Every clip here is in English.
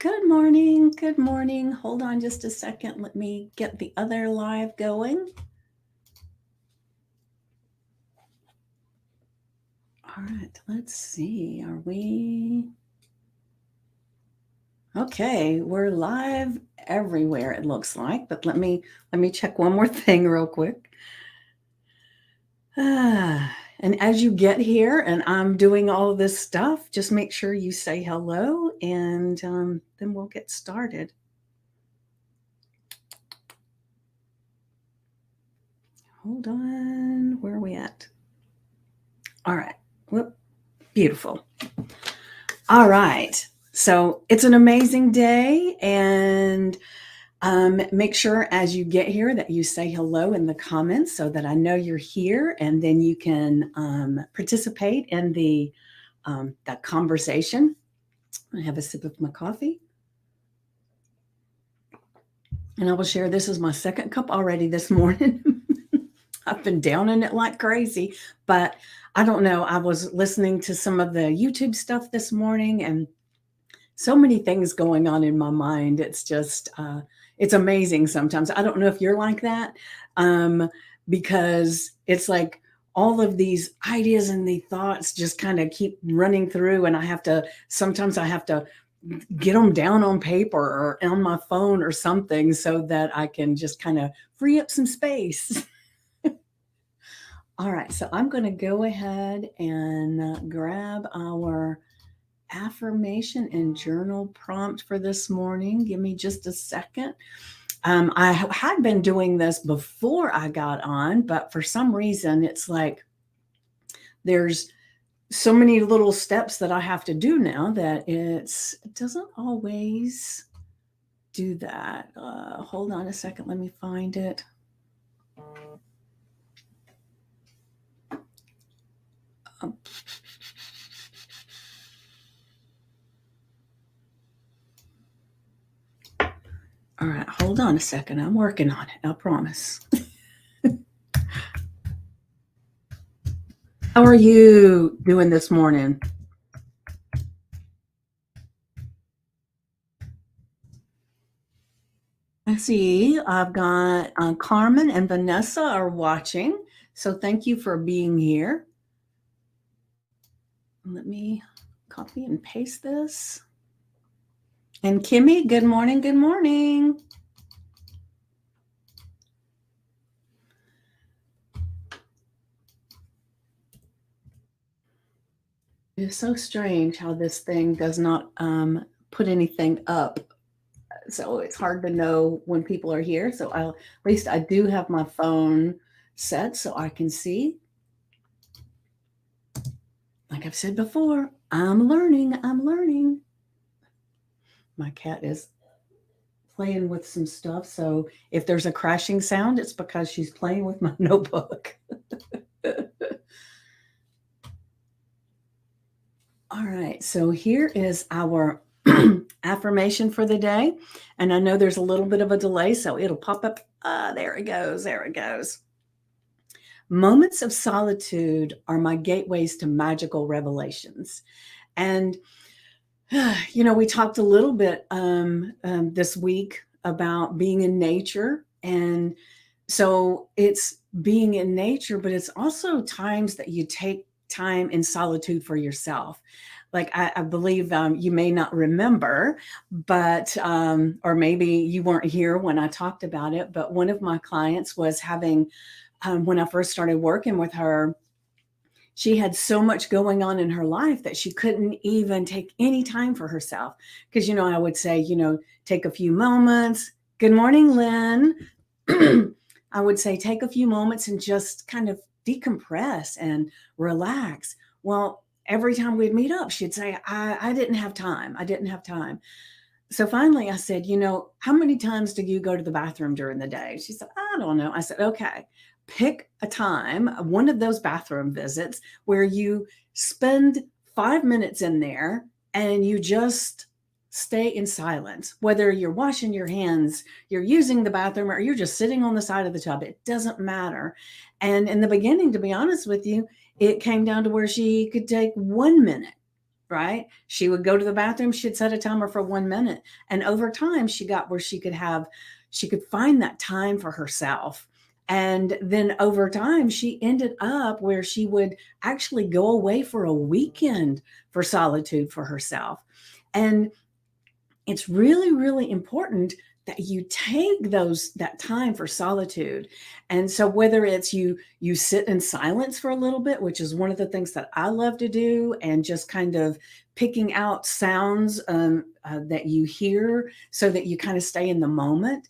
Good morning. Good morning. Hold on just a second. Let me get the other live going. All right, let's see. Are we okay? We're live everywhere, it looks like, but let me check one more thing real quick. And as you get here and I'm doing all of this stuff, just make sure you say hello and then we'll get started. Hold on. Where are we at? All right. Whoop. Beautiful. All right. So it's an amazing day. And make sure as you get here that you say hello in the comments so that I know you're here and then you can participate in that conversation. I have a sip of my coffee. And I will share this is my second cup already this morning. I've been downing it like crazy, but I don't know. I was listening to some of the YouTube stuff this morning and so many things going on in my mind. It's just, it's amazing sometimes. I don't know if you're like that, because it's like all of these ideas and the thoughts just kind of keep running through, and sometimes I have to get them down on paper or on my phone or something so that I can just kind of free up some space. All right, so I'm going to go ahead and grab our affirmation and journal prompt for this morning. Give me just a second. I had been doing this before I got on, but for some reason, it's like there's so many little steps that I have to do now that it doesn't always do that. Hold on a second. Let me find it. All right, hold on a second. I'm working on it. I promise. How are you doing this morning? I see I've got Carmen and Vanessa are watching. So thank you for being here. Let me copy and paste this. And Kimmy, good morning. Good morning. It's so strange how this thing does not put anything up. So it's hard to know when people are here. So at least I do have my phone set so I can see. Like I've said before, I'm learning. I'm learning. My cat is playing with some stuff. So if there's a crashing sound, it's because she's playing with my notebook. All right, so here is our affirmation for the day. And I know there's a little bit of a delay, so it'll pop up. There it goes. There it goes. Moments of solitude are my gateways to magical revelations. And, we talked a little bit this week about being in nature. And so it's being in nature, but it's also times that you take time in solitude for yourself. Like I believe you may not remember, but or maybe you weren't here when I talked about it. But one of my clients was having, when I first started working with her, she had so much going on in her life that she couldn't even take any time for herself. Because I would say, take a few moments. Good morning, Lynn. I would say take a few moments and just kind of decompress and relax. Well, every time we'd meet up, she'd say, I didn't have time. I didn't have time. So finally I said, how many times do you go to the bathroom during the day? She said, I don't know. I said, okay, pick a time, one of those bathroom visits where you spend 5 minutes in there and you just stay in silence, whether you're washing your hands, you're using the bathroom, or you're just sitting on the side of the tub. It doesn't matter. And in the beginning, to be honest with you, it came down to where she could take 1 minute, right? She would go to the bathroom, she'd set a timer for 1 minute. And over time, she got where she could find that time for herself. And then over time, she ended up where she would actually go away for a weekend for solitude for herself. And it's really, really important that you take that time for solitude. And so whether it's you sit in silence for a little bit, which is one of the things that I love to do, and just kind of picking out sounds that you hear so that you kind of stay in the moment.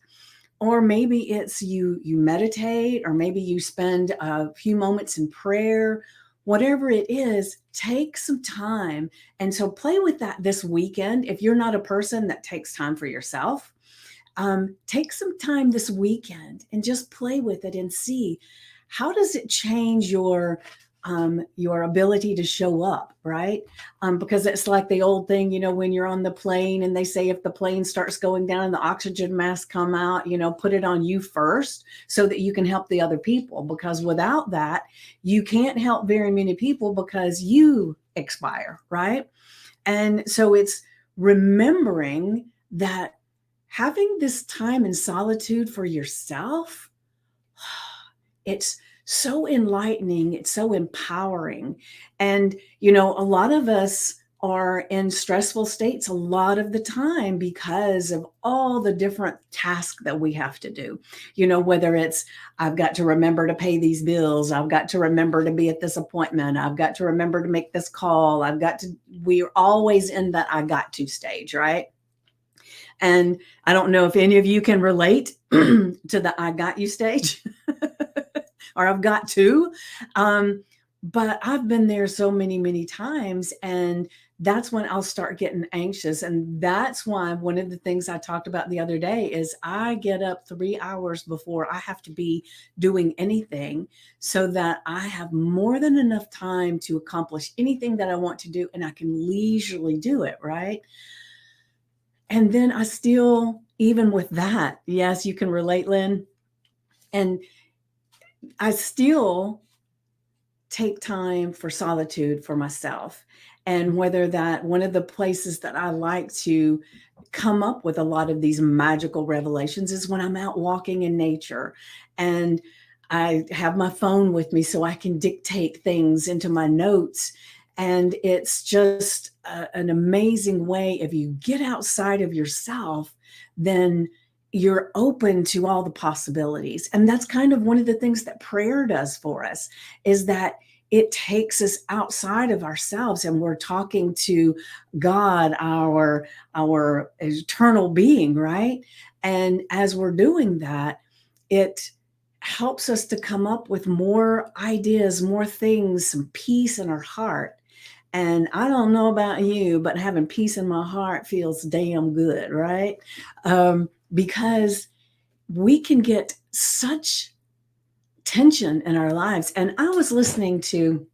Or maybe it's you meditate, or maybe you spend a few moments in prayer. Whatever it is, take some time. And so play with that this weekend. If you're not a person that takes time for yourself, take some time this weekend and just play with it and see, how does it change your ability to show up, right? Because it's like the old thing, when you're on the plane and they say, if the plane starts going down and the oxygen masks come out, put it on you first so that you can help the other people. Because without that, you can't help very many people because you expire, right? And so it's remembering that having this time in solitude for yourself, it's so enlightening, it's so empowering. And, a lot of us are in stressful states a lot of the time because of all the different tasks that we have to do. Whether it's, I've got to remember to pay these bills, I've got to remember to be at this appointment, I've got to remember to make this call, we're always in the I got to stage, right? And I don't know if any of you can relate to the I got you stage. Or I've got to. But I've been there so many, many times. And that's when I'll start getting anxious. And that's why one of the things I talked about the other day is I get up 3 hours before I have to be doing anything, so that I have more than enough time to accomplish anything that I want to do, and I can leisurely do it, right? And then I still, even with that, yes, you can relate, Lynn. And I still take time for solitude for myself. And whether that, one of the places that I like to come up with a lot of these magical revelations is when I'm out walking in nature, and I have my phone with me so I can dictate things into my notes. And it's just an amazing way. If you get outside of yourself, then you're open to all the possibilities. And that's kind of one of the things that prayer does for us, is that it takes us outside of ourselves, and we're talking to God, our eternal being, right? And as we're doing that, it helps us to come up with more ideas, more things, some peace in our heart. And I don't know about you, but having peace in my heart feels damn good, right? Because we can get such tension in our lives. And I was listening to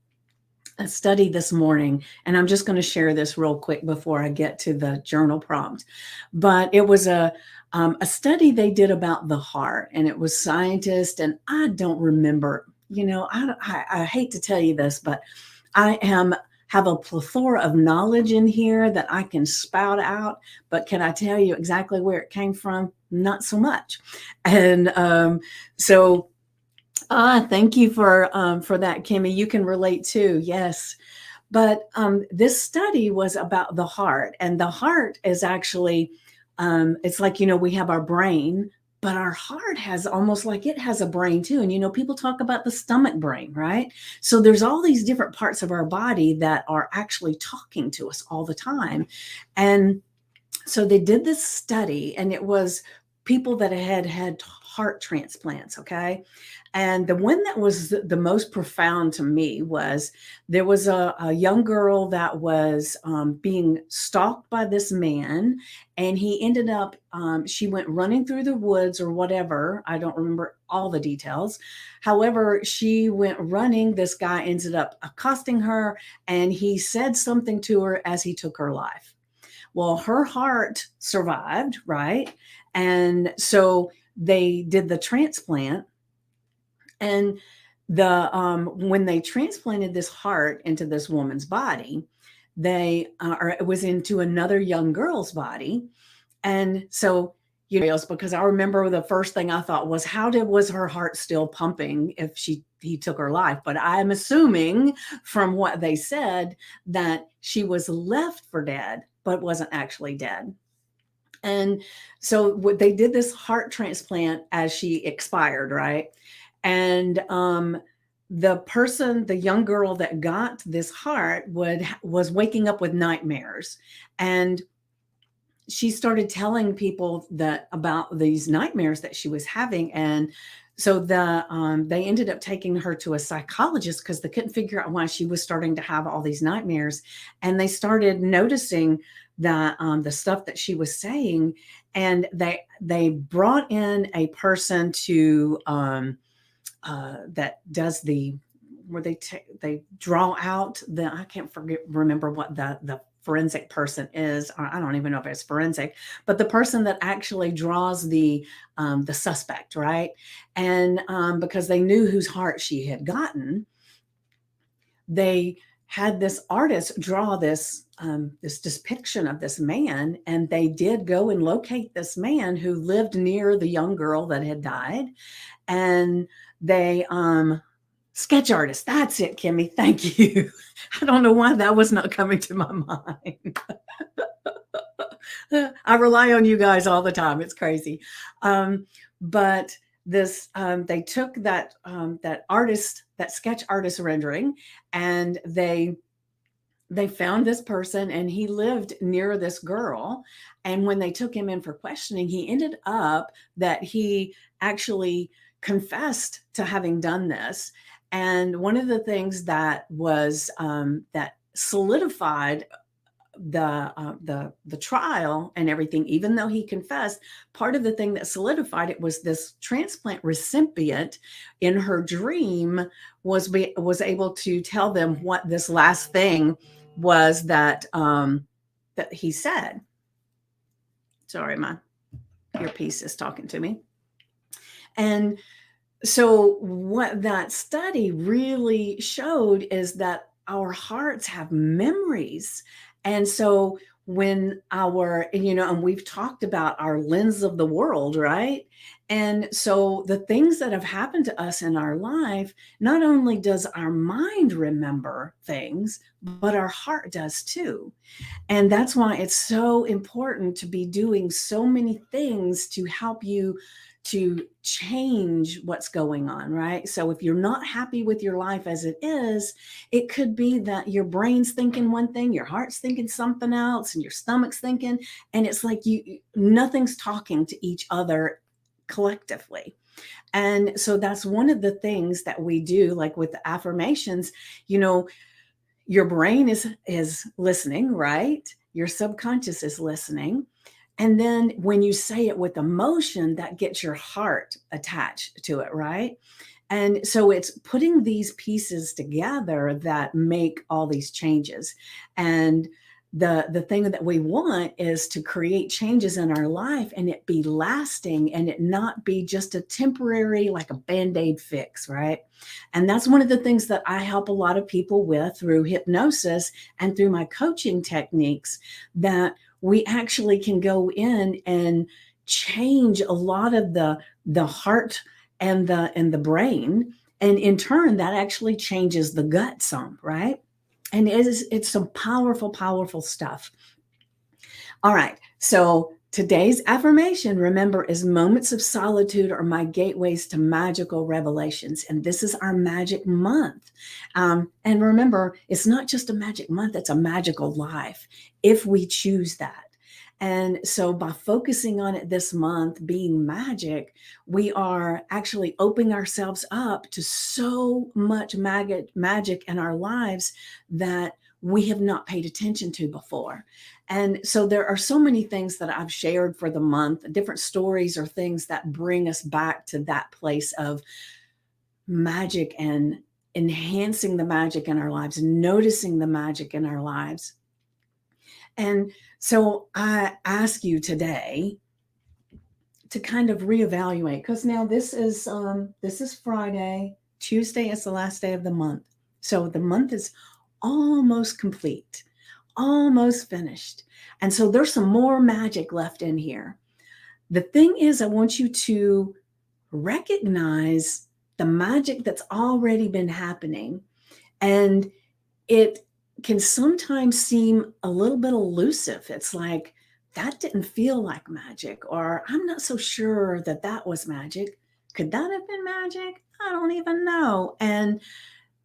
a study this morning, and I'm just going to share this real quick before I get to the journal prompt. But it was a study they did about the heart, and it was scientists, and I don't remember. I hate to tell you this, but I have a plethora of knowledge in here that I can spout out, but can I tell you exactly where it came from? Not so much. And so thank you for that, Kimmy. You can relate too. Yes. But this study was about the heart, and the heart is actually, it's like, we have our brain, but our heart has almost like it has a brain too. And, people talk about the stomach brain, right? So there's all these different parts of our body that are actually talking to us all the time. And so they did this study, and it was people that had heart transplants, okay? And the one that was the most profound to me was, there was a young girl that was being stalked by this man, and he ended up, she went running through the woods or whatever. I don't remember all the details. However, she went running. This guy ended up accosting her, and he said something to her as he took her life. Well, her heart survived, right? And so they did the transplant. And when they transplanted this heart into this woman's body, or it was into another young girl's body. And so, because I remember the first thing I thought was, was her heart still pumping if he took her life? But I'm assuming from what they said that she was left for dead, but wasn't actually dead. And so they did this heart transplant as she expired, right? And the young girl that got this heart was waking up with nightmares, and she started telling people about these nightmares that she was having. And so they ended up taking her to a psychologist because they couldn't figure out why she was starting to have all these nightmares. And they started noticing that the stuff that she was saying, and they brought in a person to that does where they draw out I can't remember what the forensic person is. I don't even know if it's forensic, but the person that actually draws the suspect, right? And because they knew whose heart she had gotten, they had this artist draw this depiction of this man, and they did go and locate this man who lived near the young girl that had died. And they sketch artist. That's it, Kimmy. Thank you. I don't know why that was not coming to my mind. I rely on you guys all the time. It's crazy. But they took that sketch artist rendering, and they found this person, and he lived near this girl. And when they took him in for questioning, he ended up that he actually confessed to having done this. And one of the things that was that solidified the trial and everything, even though he confessed, part of the thing that solidified it was this transplant recipient in her dream was able to tell them what this last thing was that he said. Sorry, my earpiece is talking to me. And so what that study really showed is that our hearts have memories. And so when and we've talked about our lens of the world, right? And so the things that have happened to us in our life, not only does our mind remember things, but our heart does too. And that's why it's so important to be doing so many things to help you to change what's going on, right? So if you're not happy with your life as it is, it could be that your brain's thinking one thing, your heart's thinking something else, and your stomach's thinking, and it's like nothing's talking to each other collectively. And so that's one of the things that we do, like with the affirmations. Your brain is listening, right? Your subconscious is listening. And then when you say it with emotion, that gets your heart attached to it, right? And so it's putting these pieces together that make all these changes. And the thing that we want is to create changes in our life, and it be lasting, and it not be just a temporary, like a Band-Aid fix, right? And that's one of the things that I help a lot of people with through hypnosis and through my coaching techniques, that we actually can go in and change a lot of the heart and the brain, and in turn that actually changes the gut some, right? And it's some powerful, powerful stuff. All right, so today's affirmation, remember, is moments of solitude are my gateways to magical revelations. And this is our magic month. And remember, it's not just a magic month, it's a magical life if we choose that. And so by focusing on it this month being magic, we are actually opening ourselves up to so much magic in our lives that we have not paid attention to before. And so there are so many things that I've shared for the month, different stories or things that bring us back to that place of magic and enhancing the magic in our lives, noticing the magic in our lives. And so I ask you today to kind of reevaluate, because now this is Friday. Tuesday is the last day of the month. So the month is almost complete. almost finished. And so there's some more magic left in here. The thing is, I want you to recognize the magic that's already been happening. And it can sometimes seem a little bit elusive. It's like, that didn't feel like magic, or I'm not so sure that that was magic. Could that have been magic? I don't even know. And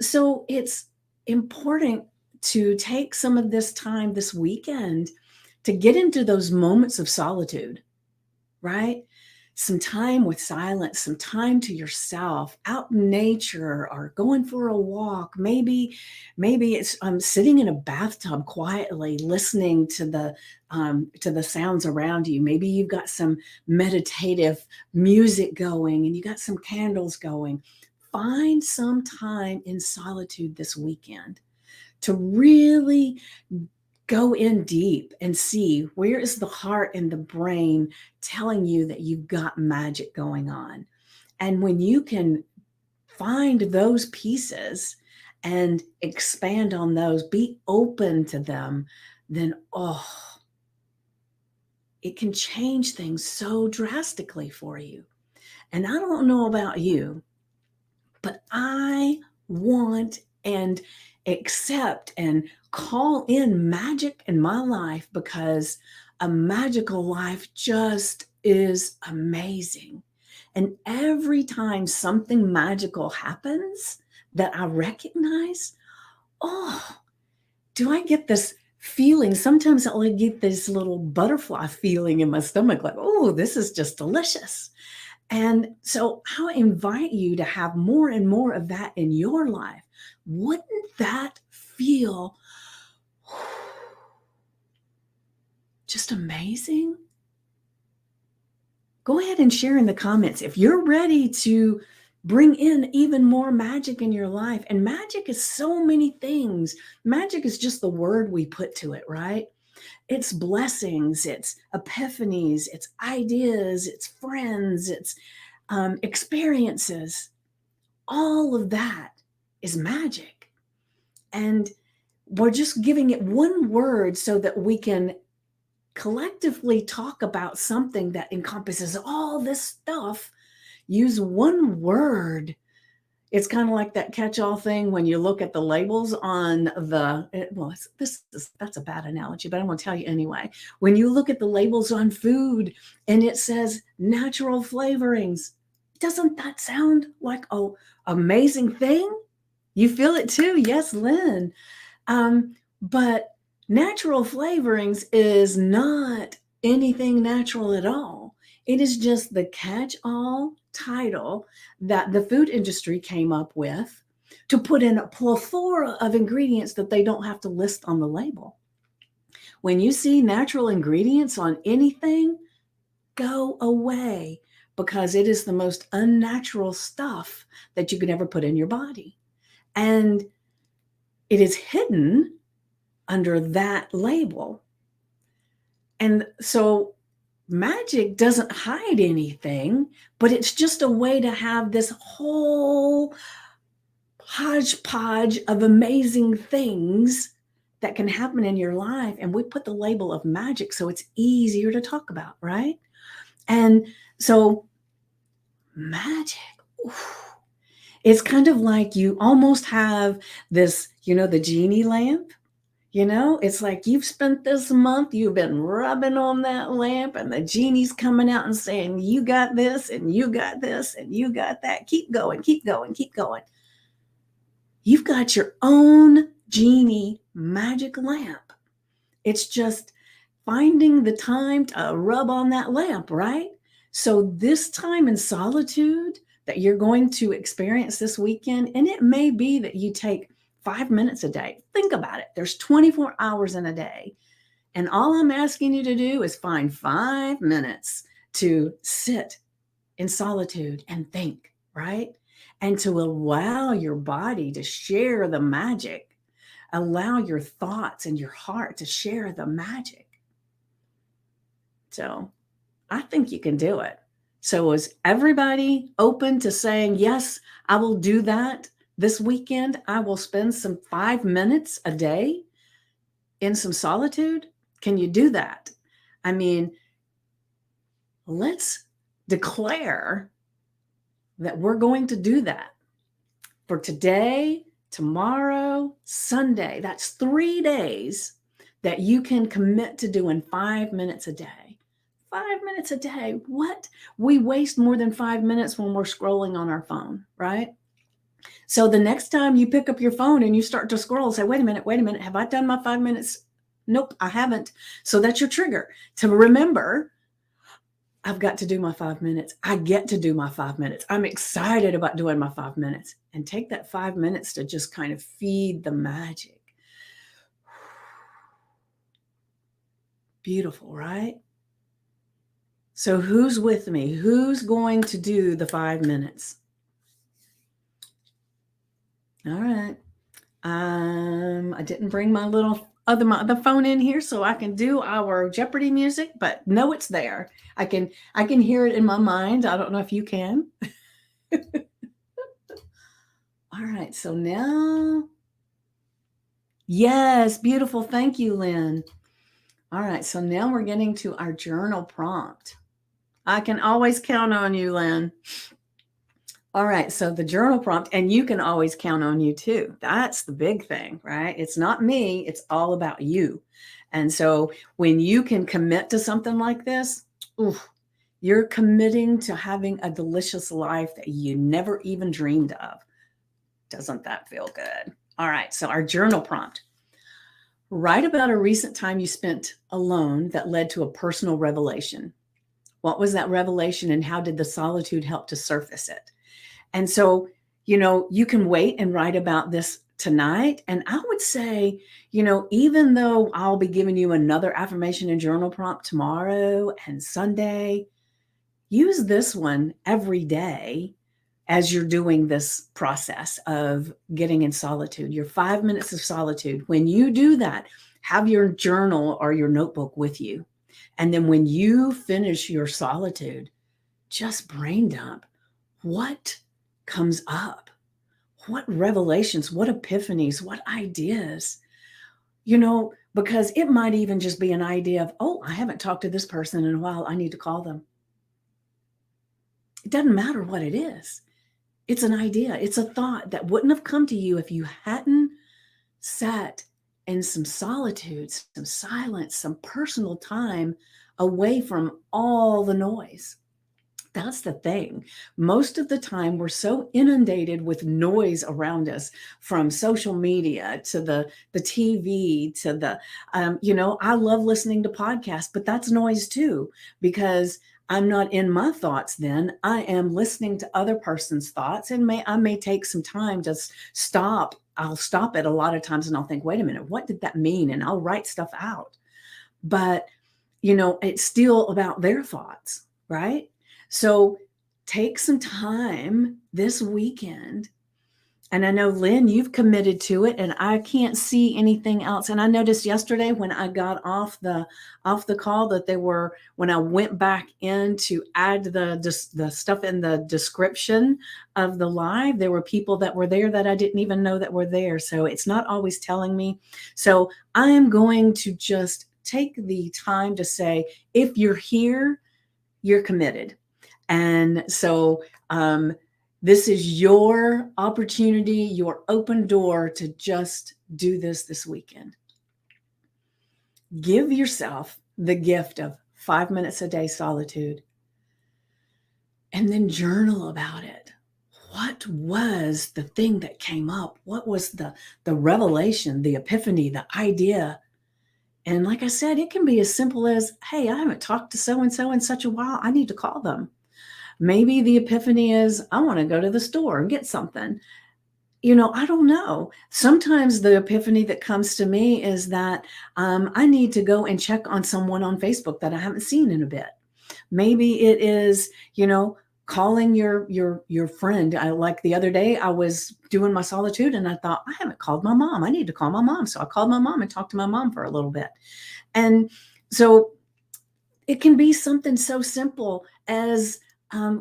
so it's important to take some of this time this weekend to get into those moments of solitude, right? Some time with silence, some time to yourself, out in nature, or going for a walk. Maybe it's sitting in a bathtub quietly, listening to the sounds around you. Maybe you've got some meditative music going, and you got some candles going. Find some time in solitude this weekend to really go in deep and see where is the heart and the brain telling you that you've got magic going on. And when you can find those pieces and expand on those, be open to them, then, oh, it can change things so drastically for you. And I don't know about you, but I want and accept and call in magic in my life, because a magical life just is amazing. And every time something magical happens that I recognize, oh, do I get this feeling? Sometimes I'll get this little butterfly feeling in my stomach, like, oh, this is just delicious. And so I invite you to have more and more of that in your life. Wouldn't that feel just amazing? Go ahead and share in the comments if you're ready to bring in even more magic in your life. And magic is so many things. Magic is just the word we put to it, right? It's blessings, it's epiphanies, it's ideas, it's friends, it's experiences. All of that is magic. And we're just giving it one word so that we can collectively talk about something that encompasses all this stuff. Use one word. It's kind of like that catch-all thing when you look at the labels on that's a bad analogy, but I'm going to tell you anyway. When you look at the labels on food and it says natural flavorings, doesn't that sound like an amazing thing? You feel it too. Yes, Lynn. But natural flavorings is not anything natural at all. It is just the catch-all title that the food industry came up with to put in a plethora of ingredients that they don't have to list on the label. When you see natural ingredients on anything, go away, because it is the most unnatural stuff that you could ever put in your body. And it is hidden under that label. And so magic doesn't hide anything, but it's just a way to have this whole hodgepodge of amazing things that can happen in your life. And we put the label of magic so it's easier to talk about, right? And so magic, oof, it's kind of like you almost have this, the genie lamp. It's like you've spent this month, you've been rubbing on that lamp, and the genie's coming out and saying, you got this, and you got this, and you got that. Keep going, keep going, keep going. You've got your own genie magic lamp. It's just finding the time to rub on that lamp, right? So this time in solitude that you're going to experience this weekend, and it may be that you take 5 minutes a day. Think about it. There's 24 hours in a day. And all I'm asking you to do is find 5 minutes to sit in solitude and think, right? And to allow your body to share the magic. Allow your thoughts and your heart to share the magic. So I think you can do it. So is everybody open to saying, yes, I will do that this weekend? I will spend some 5 minutes a day in some solitude? Can you do that? I mean, let's declare that we're going to do that for today, tomorrow, Sunday. That's 3 days that you can commit to doing 5 minutes a day. 5 minutes a day. What? We waste more than 5 minutes when we're scrolling on our phone, right? So the next time you pick up your phone and you start to scroll, say, wait a minute, have I done my 5 minutes? Nope, I haven't. So that's your trigger to remember, I've got to do my 5 minutes. I get to do my 5 minutes. I'm excited about doing my 5 minutes. And take that 5 minutes to just kind of feed the magic. Beautiful, right? So who's with me? Who's going to do the 5 minutes? All right. I didn't bring my other phone in here so I can do our Jeopardy music, but no, it's there. I can hear it in my mind. I don't know if you can. All right. So now, yes, beautiful. Thank you, Lynn. All right. So now we're getting to our journal prompt. I can always count on you, Lynn. All right. So the journal prompt, and you can always count on you too. That's the big thing, right? It's not me. It's all about you. And so when you can commit to something like this, you're committing to having a delicious life that you never even dreamed of. Doesn't that feel good? All right. So our journal prompt. Write about a recent time you spent alone that led to a personal revelation. What was that revelation and how did the solitude help to surface it? And so, you can wait and write about this tonight. And I would say, even though I'll be giving you another affirmation and journal prompt tomorrow and Sunday, use this one every day as you're doing this process of getting in solitude, your 5 minutes of solitude. When you do that, have your journal or your notebook with you. And then when you finish your solitude, just brain dump. What comes up? What revelations, what epiphanies, what ideas? Because it might even just be an idea of, oh, I haven't talked to this person in a while. I need to call them. It doesn't matter what it is. It's an idea. It's a thought that wouldn't have come to you if you hadn't sat in some solitude, some silence, some personal time away from all the noise. That's the thing. Most of the time, we're so inundated with noise around us, from social media to the TV to the, I love listening to podcasts, but that's noise too, because I'm not in my thoughts then. I am listening to other person's thoughts, and I may take some time to stop. I'll stop it a lot of times and I'll think, wait a minute, what did that mean? And I'll write stuff out. But, it's still about their thoughts, right? So take some time this weekend. And I know, Lynn, you've committed to it, and I can't see anything else. And I noticed yesterday when I got off the call that when I went back in to add the stuff in the description of the live, there were people that were there that I didn't even know that were there. So it's not always telling me. So I am going to just take the time to say, if you're here, you're committed. And so this is your opportunity, your open door to just do this weekend. Give yourself the gift of 5 minutes a day solitude, and then journal about it. What was the thing that came up? What was the revelation, the epiphany, the idea? And like I said, it can be as simple as, hey, I haven't talked to so-and-so in such a while. I need to call them. Maybe the epiphany is, I want to go to the store and get something. I don't know. Sometimes the epiphany that comes to me is that I need to go and check on someone on Facebook that I haven't seen in a bit. Maybe it is, calling your friend. Like the other day, I was doing my solitude and I thought, I haven't called my mom. I need to call my mom. So I called my mom and talked to my mom for a little bit. And so it can be something so simple as,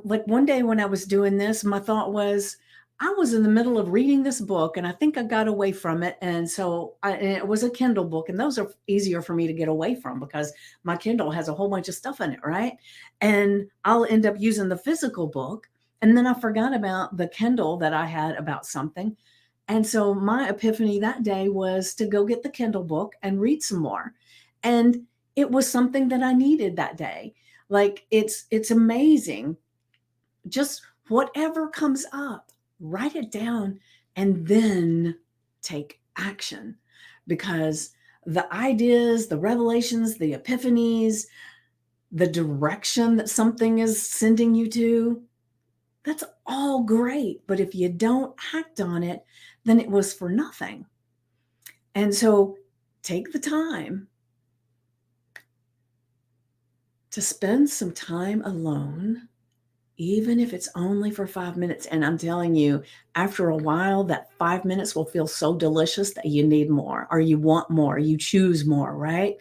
like one day when I was doing this, my thought was, I was in the middle of reading this book and I think I got away from it. And and it was a Kindle book, and those are easier for me to get away from because my Kindle has a whole bunch of stuff in it, right? And I'll end up using the physical book. And then I forgot about the Kindle that I had about something. And so my epiphany that day was to go get the Kindle book and read some more. And it was something that I needed that day. Like it's amazing. Just whatever comes up, write it down and then take action, because the ideas, the revelations, the epiphanies, the direction that something is sending you to, that's all great. But if you don't act on it, then it was for nothing. And so take the time to spend some time alone, even if it's only for 5 minutes. And I'm telling you, after a while, that 5 minutes will feel so delicious that you need more, or you want more, you choose more, right?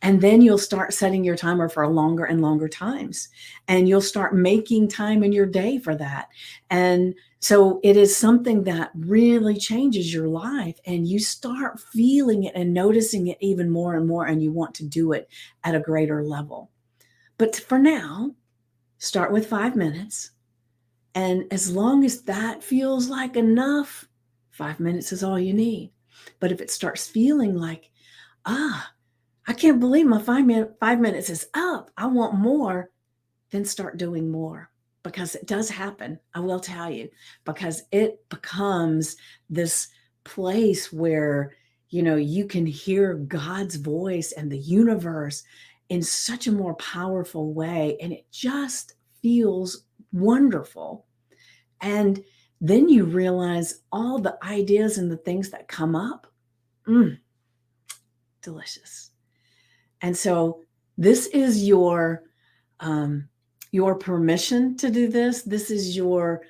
And then you'll start setting your timer for longer and longer times. And you'll start making time in your day for that. And so it is something that really changes your life, and you start feeling it and noticing it even more and more, and you want to do it at a greater level. But for now, start with 5 minutes. And as long as that feels like enough, 5 minutes is all you need. But if it starts feeling like, I can't believe my 5 minutes is up, I want more, then start doing more. Because it does happen, I will tell you, because it becomes this place where, you can hear God's voice and the universe in such a more powerful way. And it just feels wonderful. And then you realize all the ideas and the things that come up, delicious. And so this is your permission to do this. This is your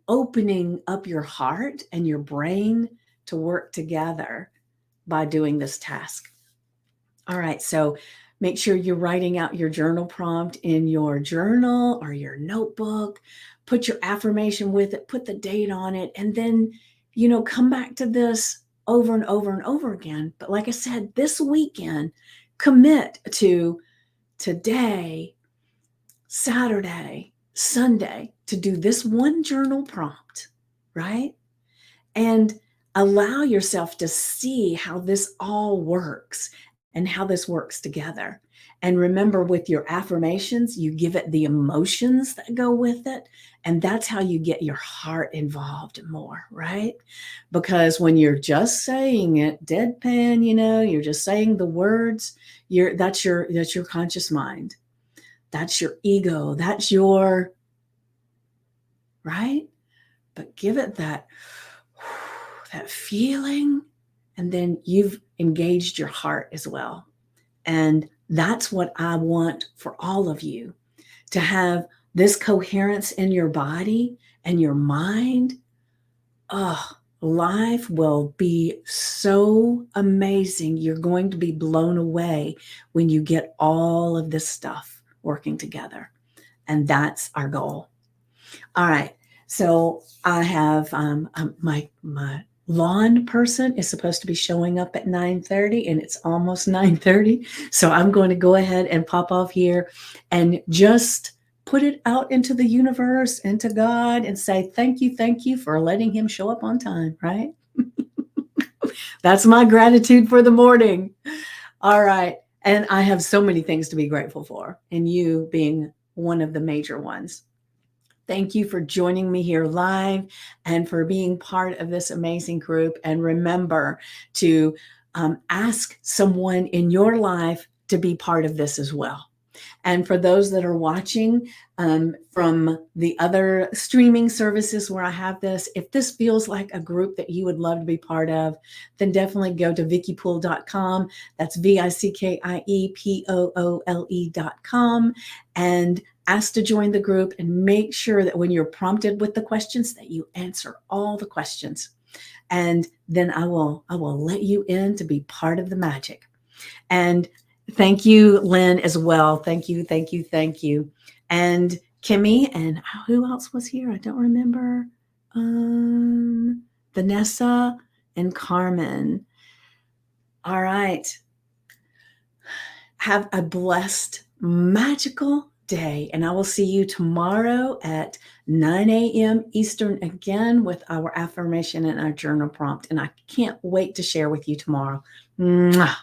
opening up your heart and your brain to work together by doing this task. All right, so make sure you're writing out your journal prompt in your journal or your notebook. Put your affirmation with it, put the date on it, and then, come back to this over and over and over again. But like I said, this weekend, commit to today, Saturday, Sunday, to do this one journal prompt, right? And allow yourself to see how this all works and how this works together. And remember, with your affirmations, you give it the emotions that go with it. And that's how you get your heart involved more, right? Because when you're just saying it deadpan, you're just saying the words, that's your conscious mind. That's your ego. That's your, right? But give it that feeling, and then you've engaged your heart as well. And that's what I want for all of you, to have this coherence in your body and your mind. Life will be so amazing. You're going to be blown away when you get all of this stuff working together. And that's our goal. All right. So I have my lawn person is supposed to be showing up at 9:30, and it's almost 9:30. So I'm going to go ahead and pop off here and just put it out into the universe and to God and say, thank you for letting him show up on time, right? That's my gratitude for the morning. All right. And I have so many things to be grateful for, and you being one of the major ones. Thank you for joining me here live and for being part of this amazing group. And remember to ask someone in your life to be part of this as well. And for those that are watching from the other streaming services where I have this, if this feels like a group that you would love to be part of, then definitely go to VickyPoole.com. That's VICKIEPOOLE.com, and ask to join the group, and make sure that when you're prompted with the questions that you answer all the questions. And then I will let you in to be part of the magic. And thank you, Lynn, as well. Thank you. And Kimmy, and who else was here? I don't remember. Vanessa and Carmen. All right. Have a blessed, magical day. And I will see you tomorrow at 9 a.m. Eastern again with our affirmation and our journal prompt. And I can't wait to share with you tomorrow. Mwah.